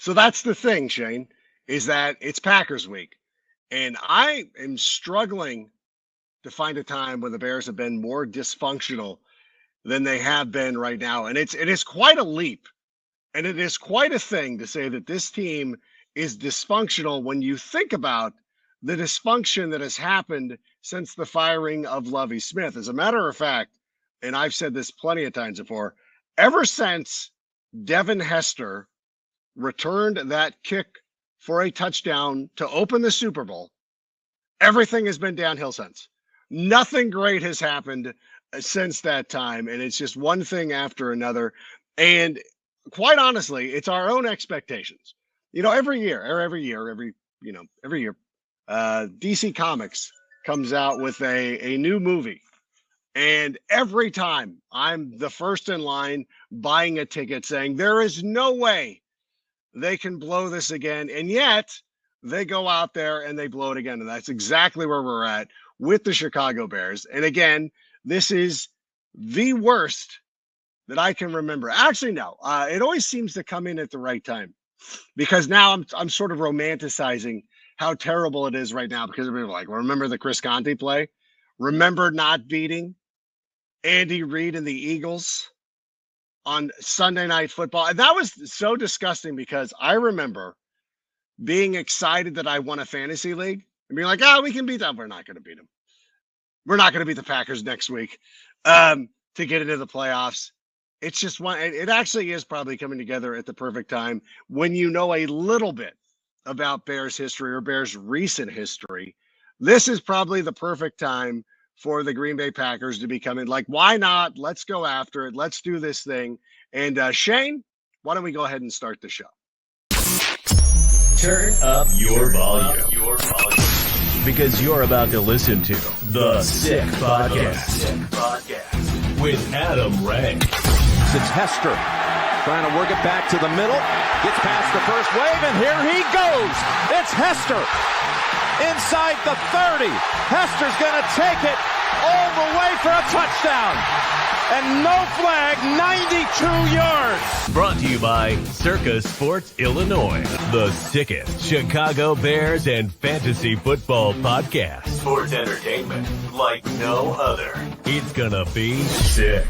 So that's the thing, Shane, is that it's Packers week. And I am struggling to find a time when the Bears have been more dysfunctional than they have been right now. And it is quite a leap. And it is quite a thing to say that this team is dysfunctional when you think about the dysfunction that has happened since the firing of Lovie Smith. As a matter of fact, and I've said this plenty of times before, ever since Devin Hester returned that kick for a touchdown to open the Super Bowl, everything has been downhill since. Nothing great has happened since that time, and it's just one thing after another. And quite honestly, it's our own expectations. Every year, DC Comics comes out with a new movie. And every time I'm the first in line buying a ticket saying there is no way they can blow this again. And yet they go out there and they blow it again. And that's exactly where we're at with the Chicago Bears. And again, this is the worst that I can remember. Actually, no, it always seems to come in at the right time, because now I'm sort of romanticizing how terrible it is right now, because people are like, well, remember the Chris Conte play? Remember not beating Andy Reid and the Eagles on Sunday Night Football? And that was so disgusting, because I remember being excited that I won a fantasy league and being like, we can beat them. We're not going to beat them. We're not going to beat the Packers next week to get into the playoffs. It's just one. It actually is probably coming together at the perfect time when you know a little bit about Bears history or Bears recent history. This is probably the perfect time for the Green Bay Packers to be coming. Like, why not? Let's go after it. Let's do this thing. And Shane, why don't we go ahead and start the show? Turn up your volume. Because you're about to listen to The Sick Podcast with Adam Rank. It's Hester trying to work it back to the middle. Gets past the first wave, and here he goes. It's Hester inside the 30. Hester's going to take it all the way for a touchdown. And no flag, 92 yards. Brought to you by Circa Sports Illinois, the sickest Chicago Bears and fantasy football podcast. Sports entertainment like no other. It's gonna be sick.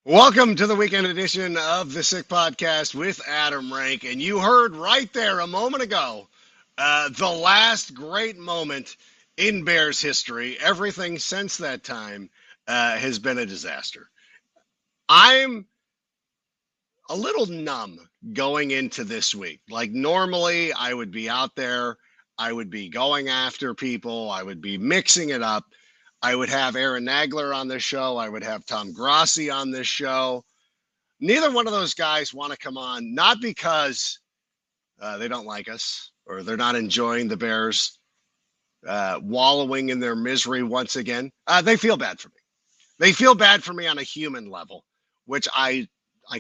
Welcome to the weekend edition of the Sick Podcast with Adam Rank. And you heard right there a moment ago, the last great moment in Bears history. Everything since that time has been a disaster. I'm a little numb going into this week. Like, normally I would be out there, I would be going after people, I would be mixing it up. I would have Aaron Nagler on this show, I would have Tom Grossi on this show. Neither one of those guys want to come on, not because they don't like us or they're not enjoying the Bears wallowing in their misery once again. They feel bad for me. They feel bad for me on a human level, which I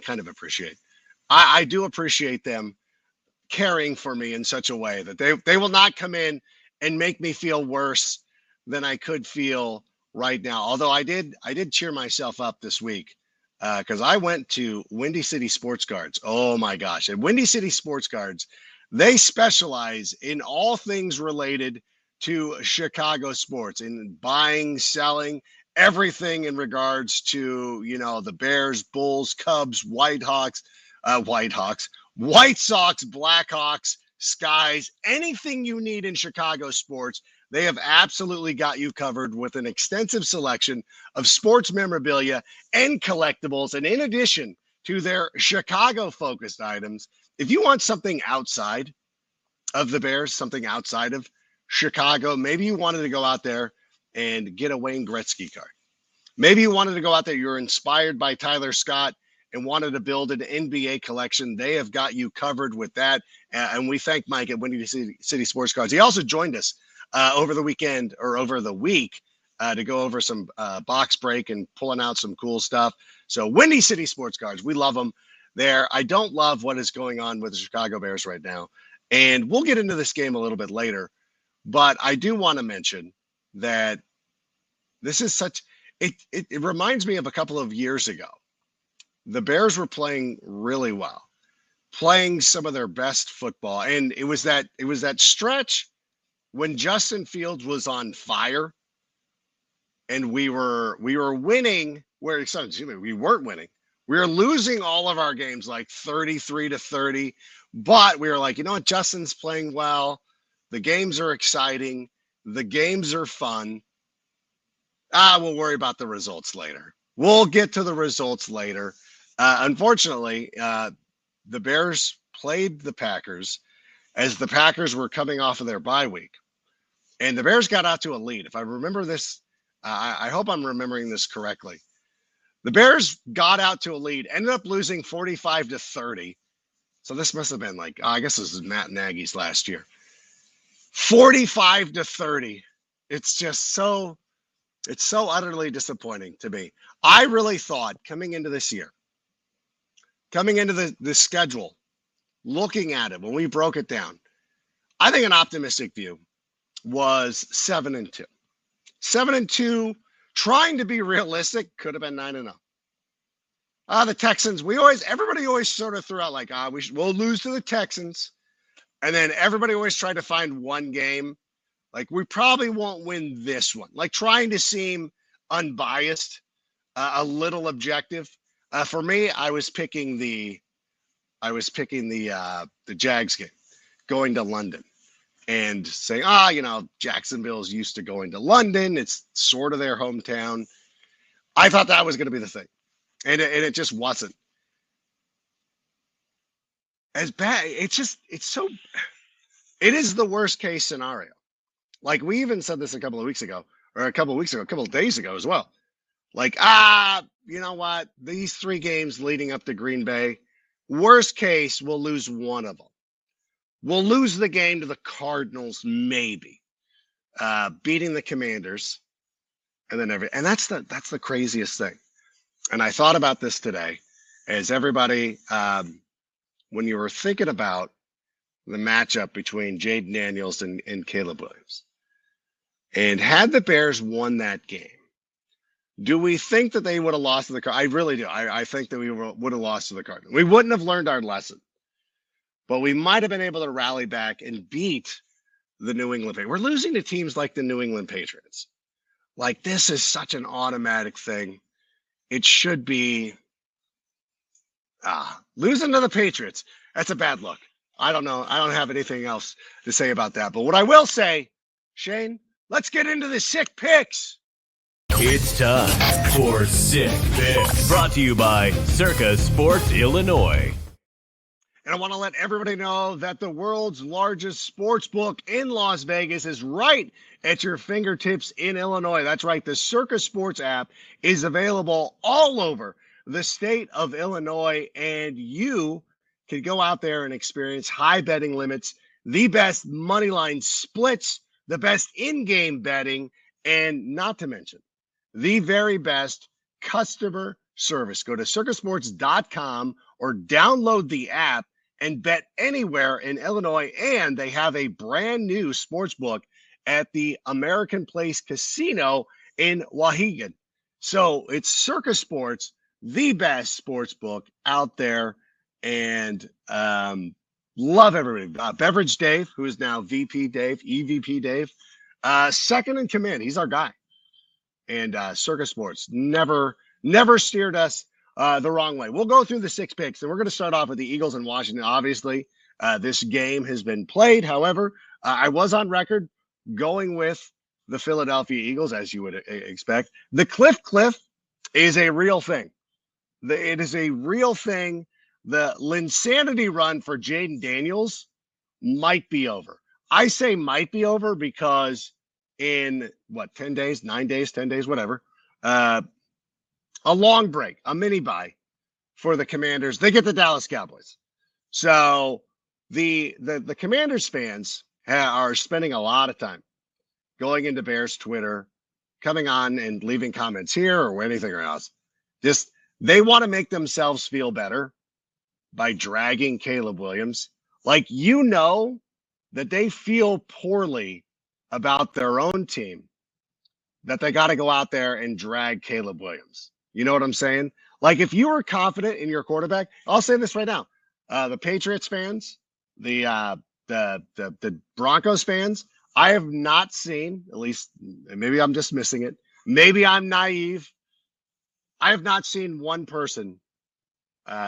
kind of appreciate. I do appreciate them caring for me in such a way that they will not come in and make me feel worse than I could feel right now. Although I did cheer myself up this week because I went to Windy City Sports Cards. Oh my gosh. At Windy City Sports Cards, they specialize in all things related to Chicago sports, in buying, selling, everything in regards to, the Bears, Bulls, Cubs, White Sox, Blackhawks, Skies, anything you need in Chicago sports. They have absolutely got you covered with an extensive selection of sports memorabilia and collectibles. And in addition to their Chicago-focused items, if you want something outside of the Bears, something outside of Chicago, maybe you wanted to go out there and get a Wayne Gretzky card. Maybe you wanted to go out there, you're inspired by Tyler Scott and wanted to build an NBA collection. They have got you covered with that. And we thank Mike at Windy City Sports Cards. He also joined us over the weekend or over the week to go over some box break and pulling out some cool stuff. So Windy City Sports Cards, we love them there. I don't love what is going on with the Chicago Bears right now. And we'll get into this game a little bit later. But I do want to mention that this is it reminds me of a couple of years ago. The Bears were playing really well. playing some of their best football. And it was that stretch when Justin Fields was on fire and we were winning where we weren't winning. We were losing all of our games like 33-30, but we were like, you know what, Justin's playing well. The games are exciting. The games are fun. We'll worry about the results later. We'll get to the results later. Unfortunately, the Bears played the Packers as the Packers were coming off of their bye week. And the Bears got out to a lead. If I remember this, I hope I'm remembering this correctly. The Bears got out to a lead, ended up losing 45-30. So this must have been like, I guess this is Matt Nagy's last year. 45-30. It's just so utterly disappointing to me. I really thought coming into this year, coming into the schedule, looking at it when we broke it down, I think an optimistic view was 7-2. 7-2, trying to be realistic, could have been 9-0. The Texans, everybody always sort of threw out like, we'll lose to the Texans. And then everybody always tried to find one game. Like, we probably won't win this one. Like, trying to seem unbiased, a little objective. For me, I was picking the Jags game, going to London. And saying, Jacksonville's used to going to London. It's sort of their hometown. I thought that was going to be the thing. And it just wasn't. As bad. It is the worst case scenario. Like, we even said this a couple of days ago as well. Like, you know what? These 3 games leading up to Green Bay, worst case, we'll lose one of them. We'll lose the game to the Cardinals, maybe, beating the Commanders, and then and that's the craziest thing. And I thought about this today, as everybody, when you were thinking about the matchup between Jaden Daniels and Caleb Williams, and had the Bears won that game, do we think that they would have lost to the Cardinals? I really do. I think that we would have lost to the Cardinals. We wouldn't have learned our lesson. But we might have been able to rally back and beat the New England Patriots. We're losing to teams like the New England Patriots. Like, this is such an automatic thing. It should be losing to the Patriots. That's a bad look. I don't know. I don't have anything else to say about that. But what I will say, Shane, let's get into the sick picks. It's time for Sick Picks. Brought to you by Circa Sports Illinois. And I want to let everybody know that the world's largest sports book in Las Vegas is right at your fingertips in Illinois. That's right. The Circa Sports app is available all over the state of Illinois, and you can go out there and experience high betting limits, the best money line splits, the best in-game betting, and not to mention the very best customer service. Go to circasports.com or download the app and bet anywhere in Illinois. And they have a brand new sports book at the American Place Casino in Waukegan. So it's Circa Sports, the best sports book out there. And love everybody. Beverage Dave, who is now VP Dave, EVP Dave, second in command. He's our guy. And Circa Sports never steered us the wrong way. We'll go through the 6 picks, and we're going to start off with the Eagles and Washington. Obviously, this game has been played. However, I was on record going with the Philadelphia Eagles, as you would expect. The cliff is a real thing. It is a real thing. The Linsanity run for Jaden Daniels might be over. I say might be over because in 10 days, 9 days, 10 days, whatever, a long break, a mini bye for the Commanders. They get the Dallas Cowboys. So the Commanders fans are spending a lot of time going into Bears Twitter, coming on and leaving comments here or anything else. Just, they want to make themselves feel better by dragging Caleb Williams. Like, that they feel poorly about their own team, that they got to go out there and drag Caleb Williams. You know what I'm saying? Like, if you were confident in your quarterback, I'll say this right now. The Patriots fans, the Broncos fans, I have not seen, at least maybe I'm just missing it. Maybe I'm naive. I have not seen one person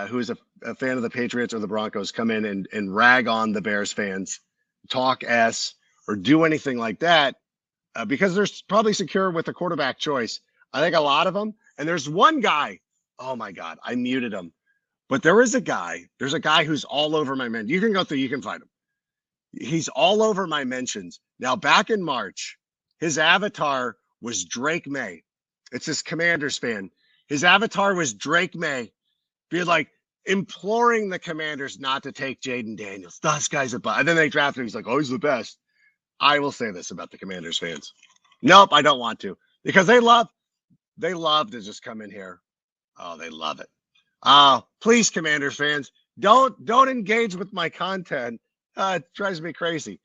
who is a fan of the Patriots or the Broncos come in and rag on the Bears fans, talk S, or do anything like that because they're probably secure with the quarterback choice. I think a lot of them, and there's one guy, oh my God, I muted him. But there's a guy who's all over my mentions. You can go through, you can find him. He's all over my mentions. Now, back in March, his avatar was Drake May. It's this Commanders fan. His avatar was Drake May, being like imploring the Commanders not to take Jaden Daniels. This guy's a butt. And then they drafted him. He's like, oh, he's the best. I will say this about the Commanders fans. Nope, I don't want to. Because they love to just come in here. Oh, they love it. Please, Commanders fans, don't engage with my content. It drives me crazy.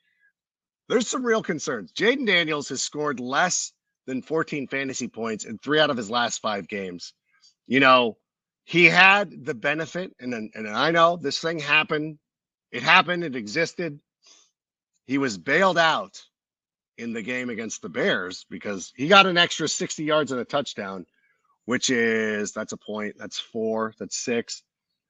There's some real concerns. Jaden Daniels has scored less than 14 fantasy points in 3 out of his last 5 games. You know, he had the benefit, and I know this thing happened. It happened. It existed. He was bailed out in the game against the Bears because he got an extra 60 yards and a touchdown, that's a point. That's 4. That's 6.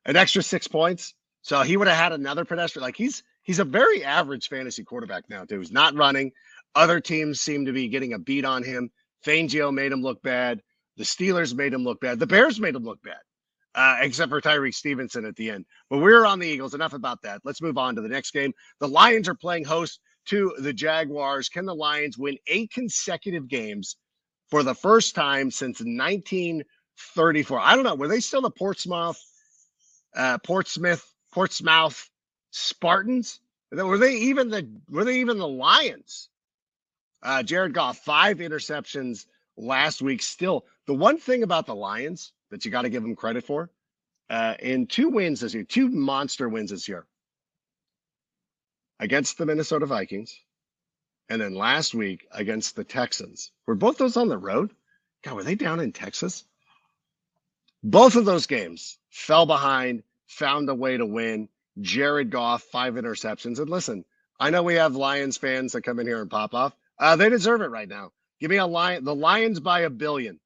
An extra 6 points. So he would have had another pedestrian. Like he's a very average fantasy quarterback now, too. He's not running. Other teams seem to be getting a beat on him. Fangio made him look bad. The Steelers made him look bad. The Bears made him look bad, except for Tyreek Stevenson at the end. But we're on the Eagles. Enough about that. Let's move on to the next game. The Lions are playing host to the Jaguars. Can the Lions win 8 consecutive games for the first time since 1934? I don't know. Were they still the Portsmouth Spartans? Were they even the Lions? Jared Goff, 5 interceptions last week. Still, the one thing about the Lions that you got to give them credit for, in 2 wins this year, 2 monster wins this year against the Minnesota Vikings, and then last week against the Texans. Were both those on the road? God, were they down in Texas? Both of those games fell behind, found a way to win. Jared Goff, 5 interceptions. And listen, I know we have Lions fans that come in here and pop off. They deserve it right now. Give me the Lions by 1 billion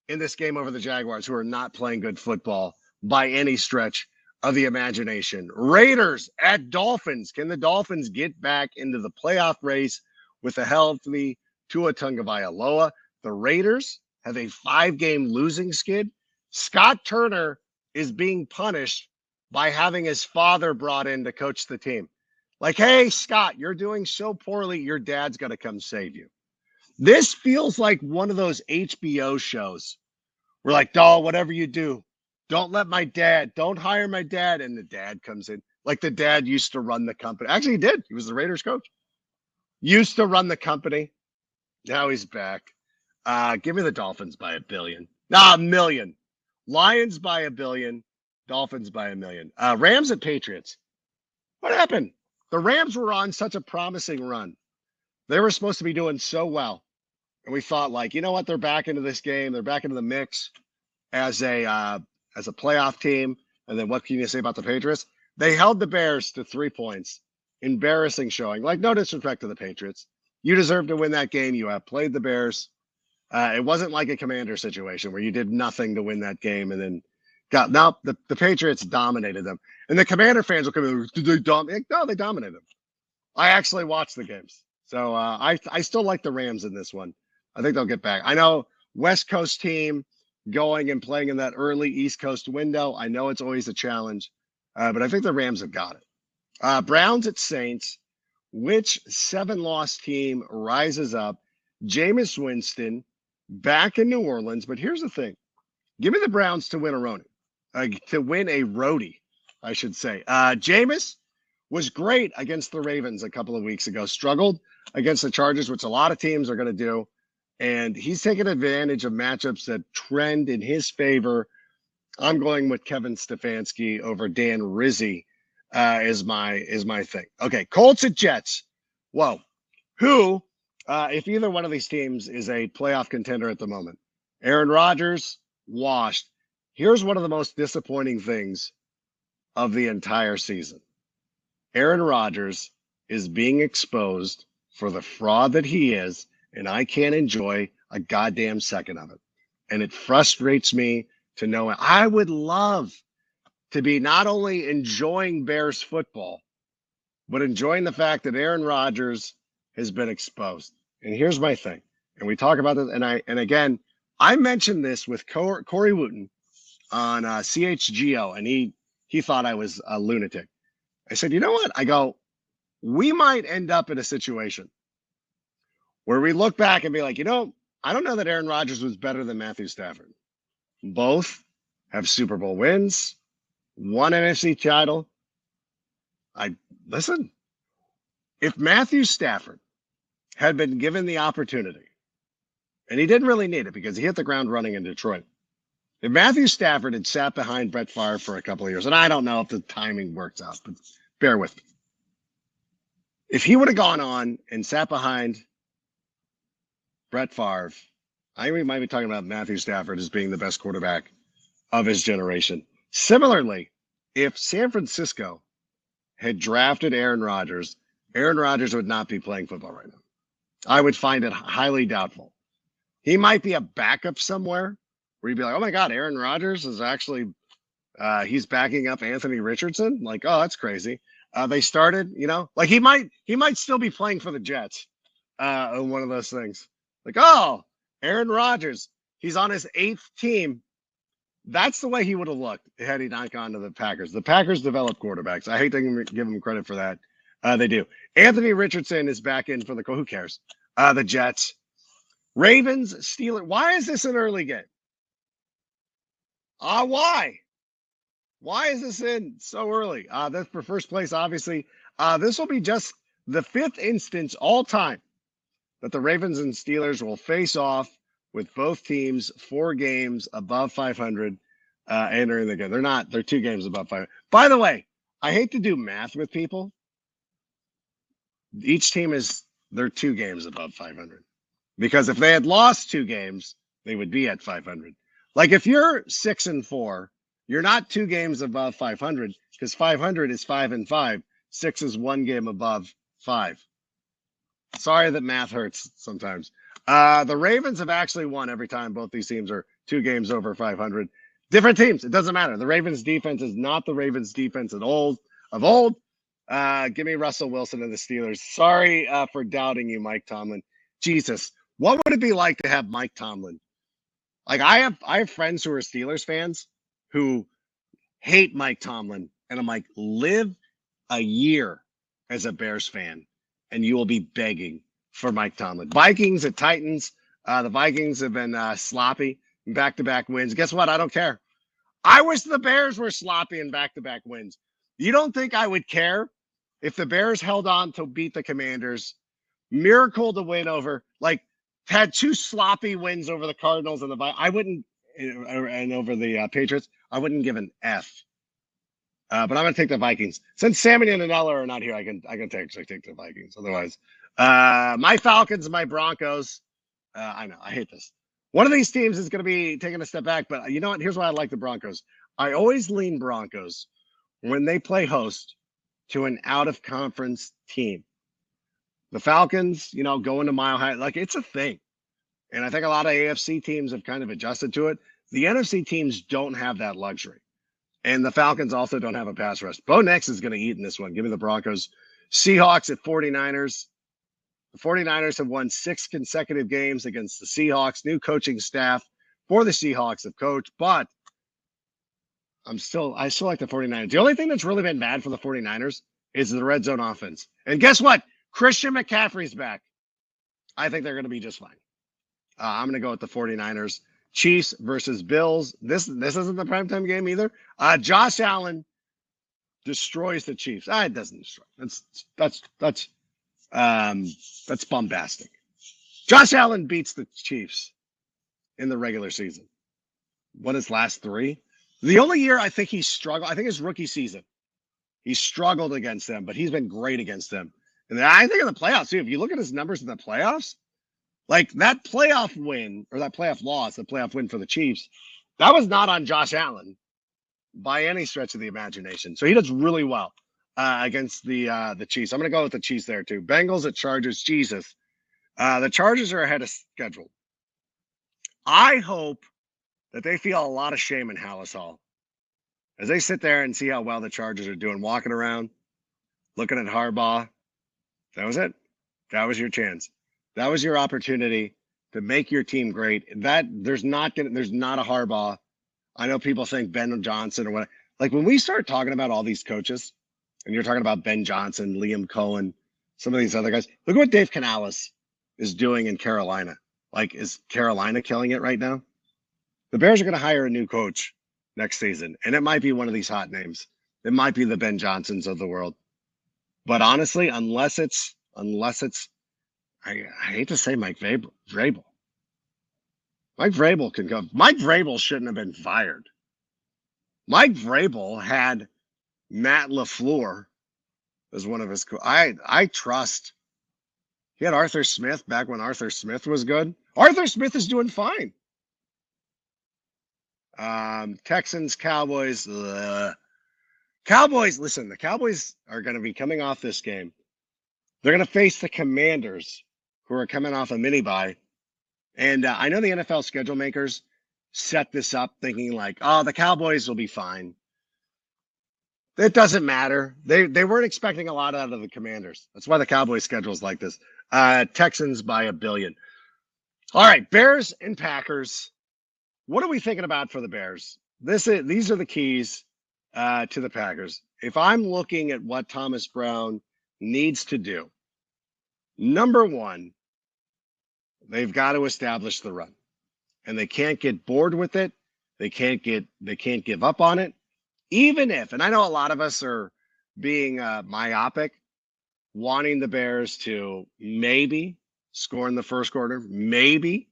in this game over the Jaguars, who are not playing good football by any stretch of the imagination. Raiders at Dolphins. Can the Dolphins get back into the playoff race with a healthy Tua Tagovailoa? The Raiders have a 5-game losing skid. Scott Turner is being punished by having his father brought in to coach the team. Like, hey, Scott, you're doing so poorly, your dad's got to come save you. This feels like one of those HBO shows where, like, doll, whatever you do, don't hire my dad. And the dad comes in. Like the dad used to run the company. Actually, he did. He was the Raiders coach. Used to run the company. Now he's back. Give me the Dolphins by 1 billion. Nah, 1 million. Lions by 1 billion. Dolphins by 1 million. Rams and Patriots. What happened? The Rams were on such a promising run. They were supposed to be doing so well. And we thought, like, you know what? They're back into this game. They're back into the mix as a playoff team. And then what can you say about the Patriots? They held the Bears to 3 points. Embarrassing showing. Like, no disrespect to the Patriots. You deserve to win that game. You have played the Bears. It wasn't like a Commander situation where you did nothing to win that game and then the Patriots dominated them. And the Commander fans will come in, did they dominate? No, they dominated them. I actually watched the games. So I still like the Rams in this one. I think they'll get back. I know West Coast team going and playing in that early East Coast window. I know it's always a challenge, but I think the Rams have got it. Browns at Saints. Which 7-loss team rises up? Jameis Winston back in New Orleans. But here's the thing. Give me the Browns to win a roadie, I should say. Jameis was great against the Ravens a couple of weeks ago. Struggled against the Chargers, which a lot of teams are going to do. And he's taken advantage of matchups that trend in his favor. I'm going with Kevin Stefanski over Dan Rizzi is my thing. Okay, Colts at Jets. Whoa. Who, if either one of these teams is a playoff contender at the moment? Aaron Rodgers, washed. Here's one of the most disappointing things of the entire season. Aaron Rodgers is being exposed for the fraud that he is, and I can't enjoy a goddamn second of it. And it frustrates me to know I would love to be not only enjoying Bears football, but enjoying the fact that Aaron Rodgers has been exposed. And here's my thing, and we talk about this, and again, I mentioned this with Corey Wooten on CHGO, and he thought I was a lunatic. I said, you know what? I go, we might end up in a situation where we look back and be like, I don't know that Aaron Rodgers was better than Matthew Stafford. Both have Super Bowl wins, one NFC title. Listen, if Matthew Stafford had been given the opportunity, and he didn't really need it because he hit the ground running in Detroit. If Matthew Stafford had sat behind Brett Favre for a couple of years, and I don't know if the timing works out, but bear with me. If he would have gone on and sat behind Brett Favre, I might be talking about Matthew Stafford as being the best quarterback of his generation. Similarly, if San Francisco had drafted Aaron Rodgers would not be playing football right now. I would find it highly doubtful. He might be a backup somewhere where you'd be like, oh my God, Aaron Rodgers is actually, he's backing up Anthony Richardson. Like, oh, that's crazy. They started, like he might still be playing for the Jets. One of those things. Like, oh, Aaron Rodgers, he's on his 8th team. That's the way he would have looked had he not gone to the Packers. The Packers develop quarterbacks. I hate to give him credit for that. They do. Anthony Richardson is back in for who cares? The Jets. Ravens, Steelers. Why is this an early game? Why? Why is this in so early? That's for first place, obviously. This will be just the 5th instance all time that the Ravens and Steelers will face off with both teams 4 games above 500 entering the game. They're 2 games above 500. By the way, I hate to do math with people. Each team they're 2 games above 500. Because if they had lost 2 games, they would be at 500. Like if you're 6-4, you're not 2 games above 500 because 500 is 5-5. 6 is 1 game above 5. Sorry that math hurts sometimes. The Ravens have actually won every time both these teams are 2 games over 500. Different teams. It doesn't matter. The Ravens defense is not the Ravens defense of old. Give me Russell Wilson and the Steelers. Sorry for doubting you, Mike Tomlin. Jesus. What would it be like to have Mike Tomlin? Like I have friends who are Steelers fans who hate Mike Tomlin. And I'm like, live a year as a Bears fan and you will be begging for Mike Tomlin. Vikings at Titans. The Vikings have been sloppy in back-to-back wins. Guess what? I don't care. I wish the Bears were sloppy in back-to-back wins. You don't think I would care if the Bears held on to beat the Commanders? Miracle to win over, had 2 sloppy wins over the Cardinals and I wouldn't, and over the Patriots, I wouldn't give an F. But I'm going to take the Vikings. Since Sammy and Anella are not here, I can actually take the Vikings. Otherwise, my Falcons, my Broncos. I know, I hate this. One of these teams is going to be taking a step back, but you know what? Here's why I like the Broncos. I always lean Broncos when they play host to an out-of-conference team. The Falcons, going to Mile High, it's a thing. And I think a lot of AFC teams have kind of adjusted to it. The NFC teams don't have that luxury. And the Falcons also don't have a pass rush. Bo Nix is going to eat in this one. Give me the Broncos. Seahawks at 49ers. The 49ers have won 6 consecutive games against the Seahawks. New coaching staff for the Seahawks have coached, but I still like the 49ers. The only thing that's really been bad for the 49ers is the red zone offense. And guess what? Christian McCaffrey's back. I think they're going to be just fine. I'm going to go with the 49ers. Chiefs versus Bills. This isn't the primetime game either. Josh Allen destroys the Chiefs. It doesn't destroy. That's bombastic. Josh Allen beats the Chiefs in the regular season. What his last 3? The only year I think he struggled, I think his rookie season, he struggled against them, but he's been great against them. And I think in the playoffs, too, if you look at his numbers in the playoffs, like that playoff win or that playoff loss, the playoff win for the Chiefs, that was not on Josh Allen. by any stretch of the imagination. So he does really well against the Chiefs. I'm going to go with the Chiefs there too. Bengals at Chargers. Jesus, the Chargers are ahead of schedule. I hope that they feel a lot of shame in Hallis Hall as they sit there and see how well the Chargers are doing, walking around, looking at Harbaugh. That was it. That was your chance. That was your opportunity to make your team great. There's not a Harbaugh. I know people think Ben Johnson or what. Like when we start talking about all these coaches, and you're talking about Ben Johnson, Liam Cohen, some of these other guys. Look at what Dave Canales is doing in Carolina. Like, is Carolina killing it right now? The Bears are going to hire a new coach next season, and it might be one of these hot names. It might be the Ben Johnsons of the world. But honestly, unless it's, I hate to say Mike Vrabel. Mike Vrabel can go. Mike Vrabel shouldn't have been fired. Mike Vrabel had Matt LaFleur as one of his. I trust. He had Arthur Smith back when Arthur Smith was good. Arthur Smith is doing fine. Texans, Cowboys. Cowboys, listen, the Cowboys are going to be coming off this game. They're going to face the Commanders, who are coming off a mini bye. And I know the NFL schedule makers set this up thinking like, oh, the Cowboys will be fine. It doesn't matter. They weren't expecting a lot out of the Commanders. That's why the Cowboys schedule is like this. Texans by 1 billion. All right, Bears and Packers. What are we thinking about for the Bears? These are the keys to the Packers. If I'm looking at what Thomas Brown needs to do, number one, they've got to establish the run, and they can't get bored with it. They can't give up on it, even if. And I know a lot of us are being myopic, wanting the Bears to maybe score in the first quarter, maybe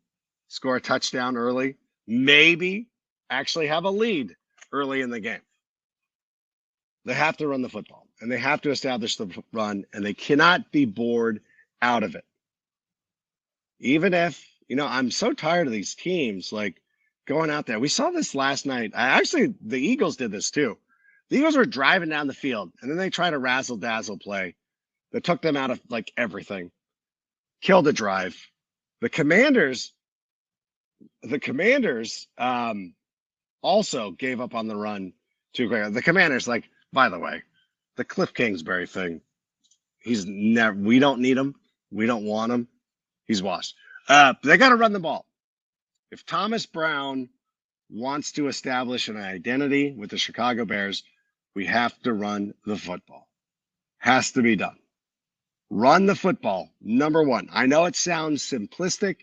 score a touchdown early, maybe actually have a lead early in the game. They have to run the football, and they have to establish the run, and they cannot be bored out of it. Even if, I'm so tired of these teams like going out there. We saw this last night. The Eagles did this too. The Eagles were driving down the field, and then they tried a razzle-dazzle play that took them out of like everything. Killed a drive. The Commanders also gave up on the run too quick. The Commanders, like, by the way, the Cliff Kingsbury thing, we don't need him. We don't want him. He's washed. They got to run the ball. If Thomas Brown wants to establish an identity with the Chicago Bears, we have to run the football. Has to be done. Run the football, number one. I know it sounds simplistic.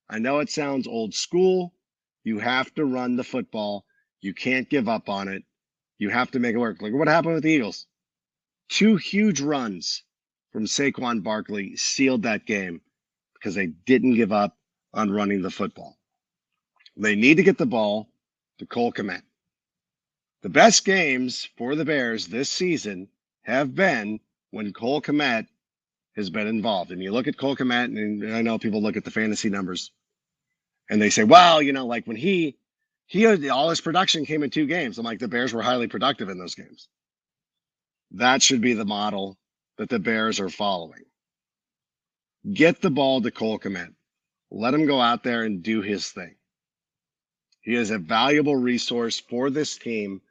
I know it sounds old school. You have to run the football. You can't give up on it. You have to make it work. Look at what happened with the Eagles. 2 huge runs from Saquon Barkley sealed that game because they didn't give up on running the football. They need to get the ball to Cole Kmet. The best games for the Bears this season have been when Cole Kmet has been involved. And you look at Cole Kmet, and I know people look at the fantasy numbers, and they say, well, like when he all his production came in 2 games. I'm like, the Bears were highly productive in those games. That should be the model that the Bears are following. Get the ball to Cole Kmet. Let him go out there and do his thing. He is a valuable resource for this team.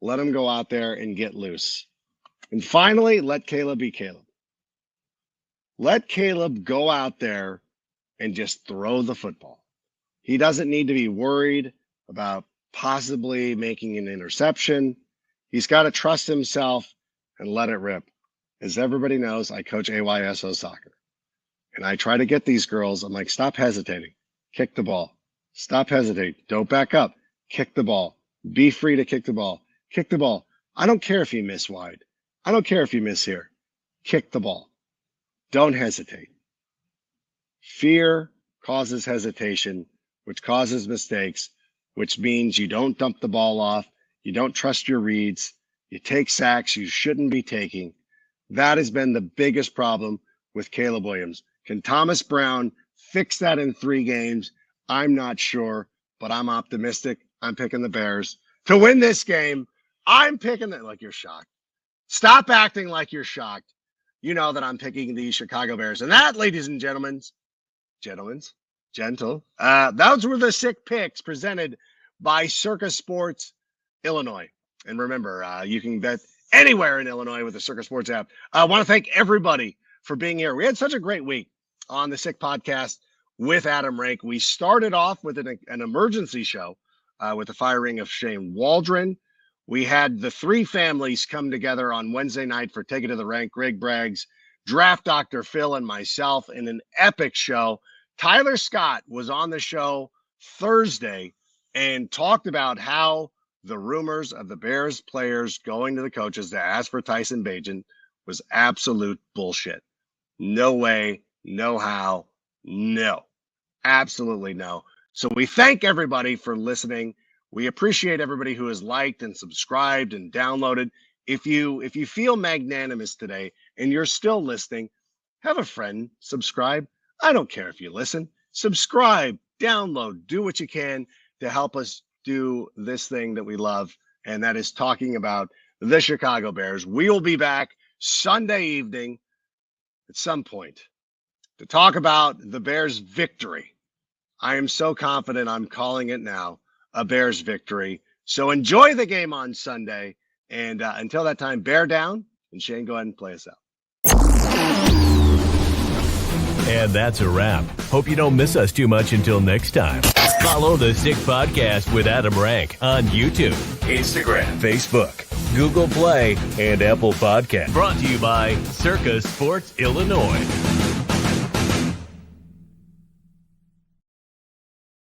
Let him go out there and get loose. And finally, let Caleb be Caleb. Let Caleb go out there and just throw the football. He doesn't need to be worried about possibly making an interception. He's got to trust himself and let it rip. As everybody knows, I coach AYSO soccer. And I try to get these girls, I'm like, stop hesitating. Kick the ball. Stop hesitating. Don't back up. Kick the ball. Be free to kick the ball. Kick the ball. I don't care if you miss wide. I don't care if you miss here. Kick the ball. Don't hesitate. Fear causes hesitation, which causes mistakes, which means you don't dump the ball off. You don't trust your reads. You take sacks you shouldn't be taking. That has been the biggest problem with Caleb Williams. Can Thomas Brown fix that in 3 games? I'm not sure, but I'm optimistic. I'm picking the Bears to win this game. I'm picking it like you're shocked. Stop acting like you're shocked. You know that I'm picking the Chicago Bears. And that, ladies and gentlemen, those were the sick picks presented by Circa Sports Illinois. And remember, you can bet anywhere in Illinois with the Circa Sports app. I want to thank everybody for being here. We had such a great week on the Sick Podcast with Adam Rank. We started off with an emergency show with the firing of Shane Waldron. We had the three families come together on Wednesday night for Take It to the Rank, Greg Braggs, Draft Dr. Phil, and myself in an epic show. Tyler Scott was on the show Thursday and talked about how the rumors of the Bears players going to the coaches to ask for Tyson Bagent was absolute bullshit. No way, no how, no. Absolutely no. So we thank everybody for listening. We appreciate everybody who has liked and subscribed and downloaded. If you feel magnanimous today and you're still listening, have a friend subscribe. I don't care if you listen. Subscribe, download, do what you can to help us do this thing that we love, and that is talking about the Chicago Bears. We will be back Sunday evening at some point to talk about the Bears' victory. I am so confident I'm calling it now, a Bears victory. So enjoy the game on Sunday. And until that time, bear down. And Shane, go ahead and play us out. And that's a wrap. Hope you don't miss us too much until next time. Follow the Sick Podcast with Adam Rank on YouTube, Instagram, Facebook, Google Play, and Apple Podcasts. Brought to you by Circa Sports Illinois.